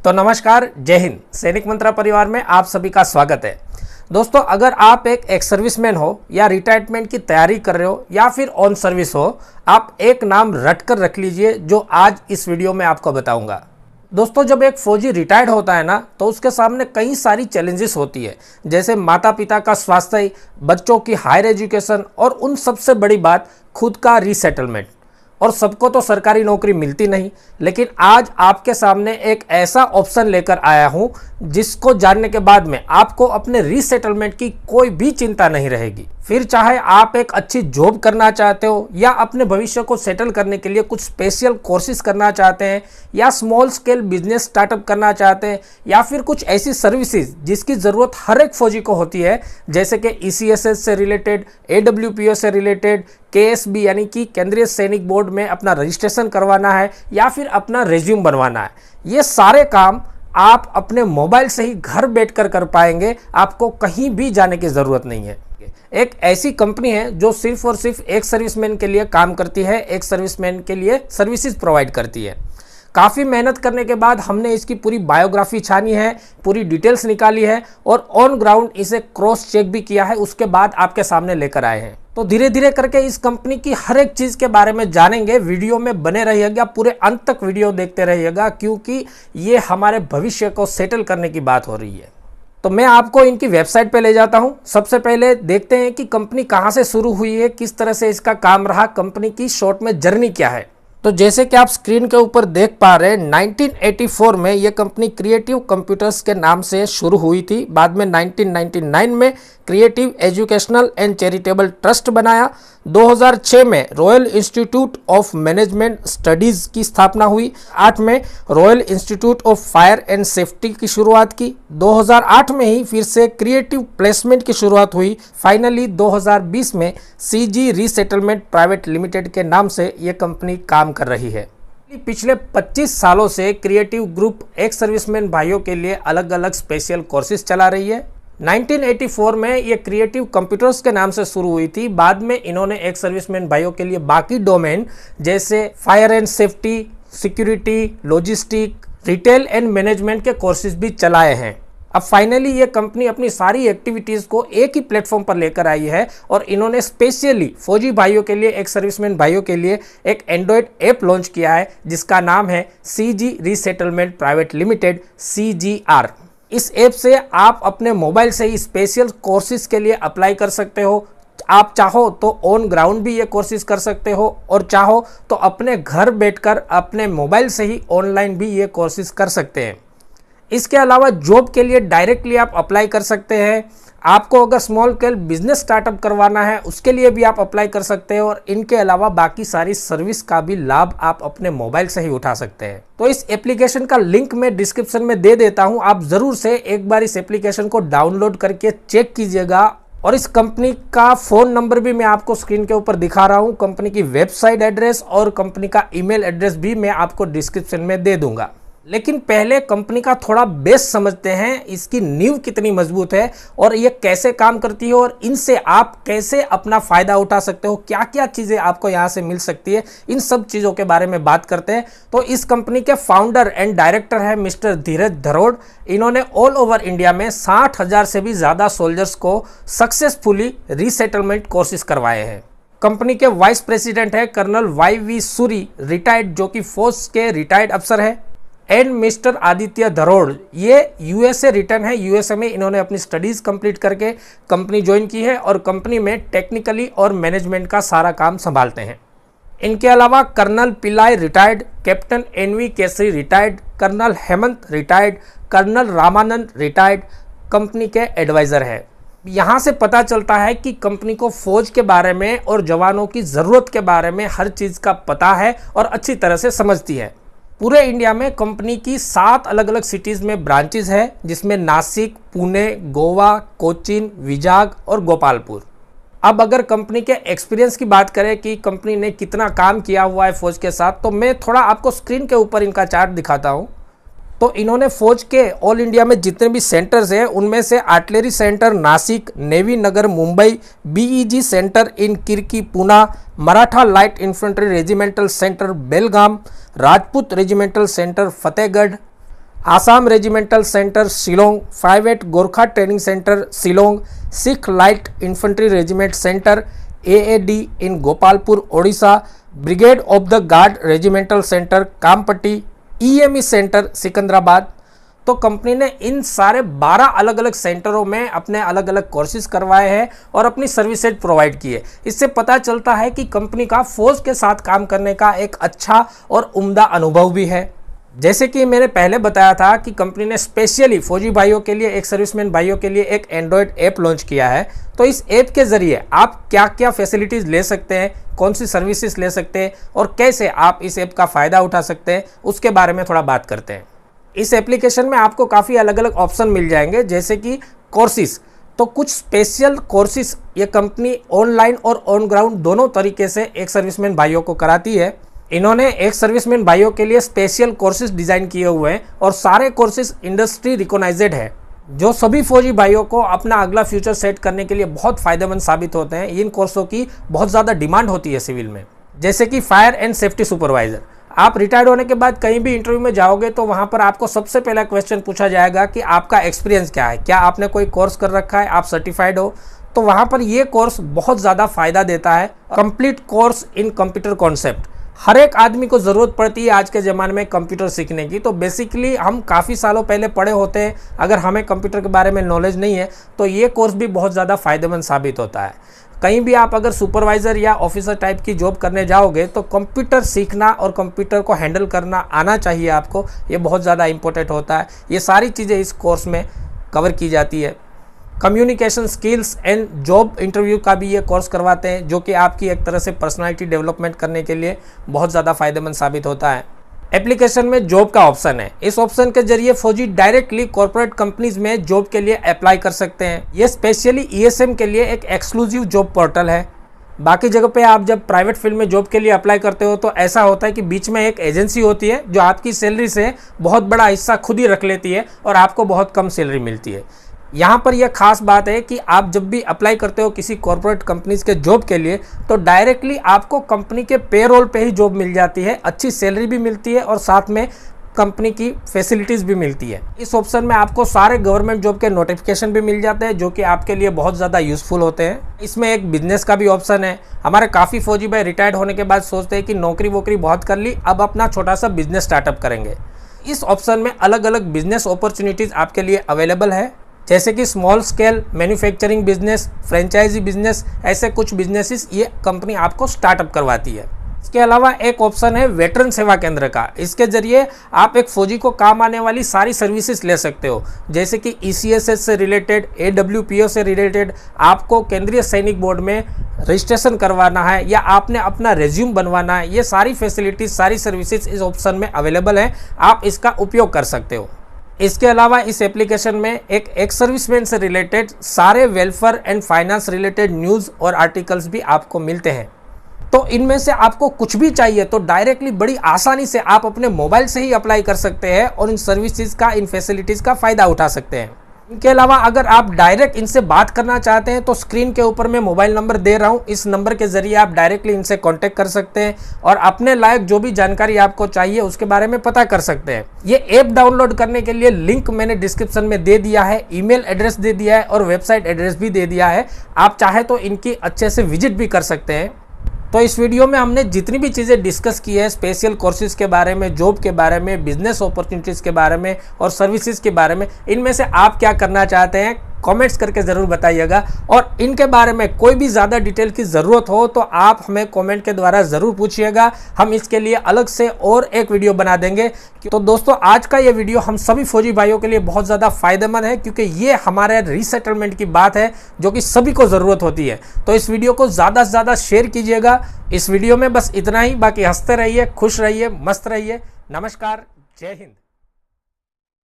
तो नमस्कार, जय हिंद। सैनिक मंत्रा परिवार में आप सभी का स्वागत है। दोस्तों, अगर आप एक एक्स सर्विसमैन हो या रिटायरमेंट की तैयारी कर रहे हो या फिर ऑन सर्विस हो, आप एक नाम रट कर रख लीजिए जो आज इस वीडियो में आपको बताऊंगा। दोस्तों, जब एक फौजी रिटायर्ड होता है ना, तो उसके सामने कई सारी चैलेंजेस होती है, जैसे माता पिता का स्वास्थ्य, बच्चों की हायर एजुकेशन और उन सबसे बड़ी बात खुद का रीसेटलमेंट। और सबको तो सरकारी नौकरी मिलती नहीं, लेकिन आज आपके सामने एक ऐसा ऑप्शन लेकर आया हूं जिसको जानने के बाद में आपको अपने रीसेटलमेंट की कोई भी चिंता नहीं रहेगी। फिर चाहे आप एक अच्छी जॉब करना चाहते हो या अपने भविष्य को सेटल करने के लिए कुछ स्पेशल कोर्सेज करना चाहते हैं या स्मॉल स्केल बिजनेस स्टार्टअप करना चाहते हैं या फिर कुछ ऐसी सर्विसेज जिसकी ज़रूरत हर एक फौजी को होती है, जैसे कि ECSS से रिलेटेड, AWPO से रिलेटेड, KSB यानी कि केंद्रीय सैनिक बोर्ड में अपना रजिस्ट्रेशन करवाना है या फिर अपना रेज्यूम बनवाना है। ये सारे काम आप अपने मोबाइल से ही घर बैठकर कर पाएंगे, आपको कहीं भी जाने की ज़रूरत नहीं है। एक ऐसी कंपनी है जो सिर्फ और सिर्फ एक सर्विसमैन के लिए काम करती है, एक सर्विसमैन के लिए सर्विसेज प्रोवाइड करती है। काफ़ी मेहनत करने के बाद हमने इसकी पूरी बायोग्राफी छानी है, पूरी डिटेल्स निकाली है और ऑन ग्राउंड इसे क्रॉस चेक भी किया है, उसके बाद आपके सामने लेकर आए हैं। तो धीरे धीरे करके इस कंपनी की हर एक चीज़ के बारे में जानेंगे। वीडियो में बने रहिएगा, पूरे अंत तक वीडियो देखते रहिएगा, क्योंकि ये हमारे भविष्य को सेटल करने की बात हो रही है। तो मैं आपको इनकी वेबसाइट पे ले जाता हूं। सबसे पहले देखते हैं कि कंपनी कहां से शुरू हुई है, किस तरह से इसका काम रहा, कंपनी की शॉर्ट में जर्नी क्या है। तो जैसे कि आप स्क्रीन के ऊपर देख पा रहे हैं, 1984 में ये कंपनी क्रिएटिव कंप्यूटर्स के नाम से शुरू हुई थी। बाद में 1999 में creative educational and charitable trust बनाया। 2006 में royal institute of management studies की स्थापना हुई। 8 में royal institute of fire and safety की शुरुआत की। 2008 में ही फिर से क्रिएटिव प्लेसमेंट की शुरुआत हुई। फाइनली 2020 में CG रीसेटलमेंट प्राइवेट लिमिटेड के नाम से ये कंपनी काम कर रही है। पिछले 25 सालों से क्रिएटिव ग्रुप एक्स सर्विसमैन भाइयों के लिए अलग अलग स्पेशल कोर्सेज चला रही है। 1984 में ये क्रिएटिव कंप्यूटर्स के नाम से शुरू हुई थी। बाद में इन्होंने एक्स सर्विसमैन भाइयों के लिए बाकी डोमेन जैसे fire and safety, security, logistic, retail and management के कोर्सेज भी चलाए हैं। अब फाइनली ये कंपनी अपनी सारी एक्टिविटीज़ को एक ही प्लेटफॉर्म पर लेकर आई है और इन्होंने स्पेशली फौजी भाइयों के लिए, एक सर्विसमैन भाइयों के लिए एक एंड्रॉयड ऐप लॉन्च किया है जिसका नाम है CG resettlement private limited, CGR। इस ऐप से आप अपने मोबाइल से ही स्पेशल कोर्सेज के लिए अप्लाई कर सकते हो। आप चाहो तो ऑन ग्राउंड भी ये कोर्सेज कर सकते हो और चाहो तो अपने घर बैठकर अपने मोबाइल से ही ऑनलाइन भी ये कोर्सेज कर सकते हैं। इसके अलावा जॉब के लिए डायरेक्टली आप अप्लाई कर सकते हैं। आपको अगर स्मॉल स्केल बिजनेस स्टार्टअप करवाना है उसके लिए भी आप अप्लाई कर सकते हैं और इनके अलावा बाकी सारी सर्विस का भी लाभ आप अपने मोबाइल से ही उठा सकते हैं। तो इस एप्लीकेशन का लिंक मैं डिस्क्रिप्शन में दे देता हूं, आप ज़रूर से एक बार इस एप्लीकेशन को डाउनलोड करके चेक कीजिएगा। और इस कंपनी का फ़ोन नंबर भी मैं आपको स्क्रीन के ऊपर दिखा रहा हूं, कंपनी की वेबसाइट एड्रेस और कंपनी का ईमेल एड्रेस भी मैं आपको डिस्क्रिप्शन में दे दूंगा। लेकिन पहले कंपनी का थोड़ा बेस समझते हैं, इसकी नींव कितनी मजबूत है और ये कैसे काम करती है और इनसे आप कैसे अपना फ़ायदा उठा सकते हो, क्या क्या चीज़ें आपको यहाँ से मिल सकती है, इन सब चीज़ों के बारे में बात करते हैं। तो इस कंपनी के फाउंडर एंड डायरेक्टर है मिस्टर धीरज धरोड़। इन्होंने ऑल ओवर इंडिया में 60,000 से भी ज़्यादा सोल्जर्स को सक्सेसफुली रीसेटलमेंट कोर्सेज करवाए हैं। कंपनी के वाइस प्रेसिडेंट है कर्नल YV सूरी, रिटायर्ड, जो कि फौज के रिटायर्ड अफसर है। एंड मिस्टर आदित्य धरोड़, ये USA रिटर्न है। USA में इन्होंने अपनी स्टडीज़ कंप्लीट करके कंपनी ज्वाइन की है और कंपनी में टेक्निकली और मैनेजमेंट का सारा काम संभालते हैं। इनके अलावा colonel Pillai retired, captain NV Kesari retired, colonel Hemant retired, colonel Ramanand retired company के एडवाइज़र है। यहाँ से पता चलता है कि कंपनी को फौज के बारे में और जवानों की ज़रूरत के बारे में हर चीज़ का पता है और अच्छी तरह से समझती है। पूरे इंडिया में कंपनी की 7 अलग अलग सिटीज़ में ब्रांचेस है, जिसमें नासिक, पुणे, गोवा, कोचीन, विजाग और गोपालपुर। अब अगर कंपनी के एक्सपीरियंस की बात करें कि कंपनी ने कितना काम किया हुआ है फौज के साथ, तो मैं थोड़ा आपको स्क्रीन के ऊपर इनका चार्ट दिखाता हूँ। तो इन्होंने फौज के ऑल इंडिया में जितने भी सेंटर्स हैं उनमें से artillery centre Nashik, navy Nagar Mumbai, BEG centre in Kirkee Poona, Maratha light infantry regimental centre Belgaum, Rajput regimental centre Fatehgarh, Assam regimental centre Shillong, 5/8 Gorkha training centre Shillong, Sikh light infantry regiment centre AAD in Gopalpur Odisha, brigade of the guard regimental centre Kamptee, EME centre Secunderabad. तो company ने इन सारे 12 अलग अलग सेंटरों में अपने अलग अलग कोर्सेज करवाए हैं और अपनी सर्विसेज प्रोवाइड की है। इससे पता चलता है कि कंपनी का फौज के साथ काम करने का एक अच्छा और उम्दा अनुभव भी है। जैसे कि मैंने पहले बताया था कि कंपनी ने स्पेशली फौजी भाइयों के लिए, एक सर्विसमैन भाइयों के लिए एक एंड्रॉयड ऐप लॉन्च किया है। तो इस ऐप के ज़रिए आप क्या क्या फैसिलिटीज़ ले सकते हैं, कौन सी सर्विसेज ले सकते हैं और कैसे आप इस ऐप का फ़ायदा उठा सकते हैं, उसके बारे में थोड़ा बात करते हैं। इस एप्लीकेशन में आपको काफ़ी अलग अलग ऑप्शन मिल जाएंगे, जैसे कि कोर्सेज। तो कुछ स्पेशल कोर्सेज ये कंपनी ऑनलाइन और ऑन ग्राउंड दोनों तरीके से एक सर्विसमैन भाइयों को कराती है। इन्होंने एक सर्विसमैन भाइयों के लिए स्पेशल कोर्सेज डिज़ाइन किए हुए हैं और सारे कोर्सेज इंडस्ट्री रिकॉग्नाइज्ड है, जो सभी फौजी भाइयों को अपना अगला फ्यूचर सेट करने के लिए बहुत फ़ायदेमंद साबित होते हैं। इन कोर्सों की बहुत ज़्यादा डिमांड होती है सिविल में, जैसे कि फायर एंड सेफ्टी सुपरवाइज़र। आप रिटायर्ड होने के बाद कहीं भी इंटरव्यू में जाओगे तो वहाँ पर आपको सबसे पहला क्वेश्चन पूछा जाएगा कि आपका एक्सपीरियंस क्या है, क्या आपने कोई कोर्स कर रखा है, आप सर्टिफाइड हो। तो वहाँ पर ये कोर्स बहुत ज़्यादा फ़ायदा देता है। Complete course in computer concept, हर एक आदमी को ज़रूरत पड़ती है आज के ज़माने में कंप्यूटर सीखने की। तो बेसिकली हम काफ़ी सालों पहले पढ़े होते हैं, अगर हमें कंप्यूटर के बारे में नॉलेज नहीं है तो ये कोर्स भी बहुत ज़्यादा फ़ायदेमंद साबित होता है। कहीं भी आप अगर सुपरवाइज़र या ऑफिसर टाइप की जॉब करने जाओगे तो कंप्यूटर सीखना और कंप्यूटर को हैंडल करना आना चाहिए आपको, ये बहुत ज़्यादा इंपॉर्टेंट होता है। ये सारी चीज़ें इस कोर्स में कवर की जाती है। Communication skills and job interview का भी ये कोर्स करवाते हैं, जो कि आपकी एक तरह से पर्सनालिटी डेवलपमेंट करने के लिए बहुत ज़्यादा फ़ायदेमंद साबित होता है। एप्लीकेशन में जॉब का ऑप्शन है। इस ऑप्शन के जरिए फौजी डायरेक्टली कॉर्पोरेट कंपनीज में जॉब के लिए अप्लाई कर सकते हैं। ये स्पेशली ESM के लिए एक एक्सक्लूसिव जॉब पोर्टल है। बाकी जगह पे आप जब प्राइवेट फील्ड में जॉब के लिए अप्लाई करते हो तो ऐसा होता है कि बीच में एक एजेंसी होती है जो आपकी सैलरी से बहुत बड़ा हिस्सा खुद ही रख लेती है और आपको बहुत कम सैलरी मिलती है। यहाँ पर यह खास बात है कि आप जब भी अप्लाई करते हो किसी कॉर्पोरेट कंपनीज के जॉब के लिए तो डायरेक्टली आपको कंपनी के पेरोल पे ही जॉब मिल जाती है, अच्छी सैलरी भी मिलती है और साथ में कंपनी की फैसिलिटीज़ भी मिलती है। इस ऑप्शन में आपको सारे गवर्नमेंट जॉब के नोटिफिकेशन भी मिल जाते हैं, जो कि आपके लिए बहुत ज़्यादा यूज़फुल होते हैं। इसमें एक बिजनेस का भी ऑप्शन है। हमारे काफ़ी फौजी भाई रिटायर्ड होने के बाद सोचते हैं कि नौकरी वोकरी बहुत कर ली, अब अपना छोटा सा बिजनेस स्टार्टअप करेंगे। इस ऑप्शन में अलग अलग बिजनेस अपॉर्चुनिटीज़ आपके लिए अवेलेबल है, जैसे कि small scale manufacturing business, franchise business, ऐसे कुछ बिजनेसेस ये कंपनी आपको स्टार्टअप करवाती है। इसके अलावा एक ऑप्शन है वेटरन सेवा केंद्र का। इसके जरिए आप एक फौजी को काम आने वाली सारी सर्विसेज ले सकते हो, जैसे कि ECSS से रिलेटेड, AWPO से रिलेटेड, आपको केंद्रीय सैनिक बोर्ड में रजिस्ट्रेशन करवाना है या आपने अपना रेज्यूम बनवाना है, ये सारी फैसिलिटीज, सारी सर्विसेज इस ऑप्शन में अवेलेबल है। आप इसका उपयोग कर सकते हो। इसके अलावा इस एप्लीकेशन में एक सर्विसमैन से रिलेटेड सारे welfare and finance related news और आर्टिकल्स भी आपको मिलते हैं। तो इनमें से आपको कुछ भी चाहिए तो डायरेक्टली बड़ी आसानी से आप अपने मोबाइल से ही अप्लाई कर सकते हैं और इन सर्विसेज का, इन फैसिलिटीज़ का फ़ायदा उठा सकते हैं। इनके अलावा अगर आप डायरेक्ट इनसे बात करना चाहते हैं तो स्क्रीन के ऊपर मैं मोबाइल नंबर दे रहा हूं, इस नंबर के ज़रिए आप डायरेक्टली इनसे कांटेक्ट कर सकते हैं और अपने लायक जो भी जानकारी आपको चाहिए उसके बारे में पता कर सकते हैं। ये ऐप डाउनलोड करने के लिए लिंक मैंने डिस्क्रिप्शन में दे दिया है, ईमेल एड्रेस दे दिया है और वेबसाइट एड्रेस भी दे दिया है। आप चाहे तो इनकी अच्छे से विजिट भी कर सकते हैं। तो इस वीडियो में हमने जितनी भी चीज़ें डिस्कस की है, स्पेशल कोर्सेज के बारे में, जॉब के बारे में, बिजनेस अपॉर्चुनिटीज़ के बारे में और सर्विसेज के बारे में, इनमें से आप क्या करना चाहते हैं कमेंट्स करके ज़रूर बताइएगा। और इनके बारे में कोई भी ज़्यादा डिटेल की ज़रूरत हो तो आप हमें कमेंट के द्वारा ज़रूर पूछिएगा, हम इसके लिए अलग से और एक वीडियो बना देंगे। तो दोस्तों आज का ये वीडियो हम सभी फौजी भाइयों के लिए बहुत ज़्यादा फ़ायदेमंद है, क्योंकि ये हमारे रीसेटलमेंट की बात है जो कि सभी को ज़रूरत होती है। तो इस वीडियो को ज़्यादा से ज़्यादा शेयर कीजिएगा। इस वीडियो में बस इतना ही, बाकी हंसते रहिए, खुश रहिए, मस्त रहिए। नमस्कार, जय हिंद।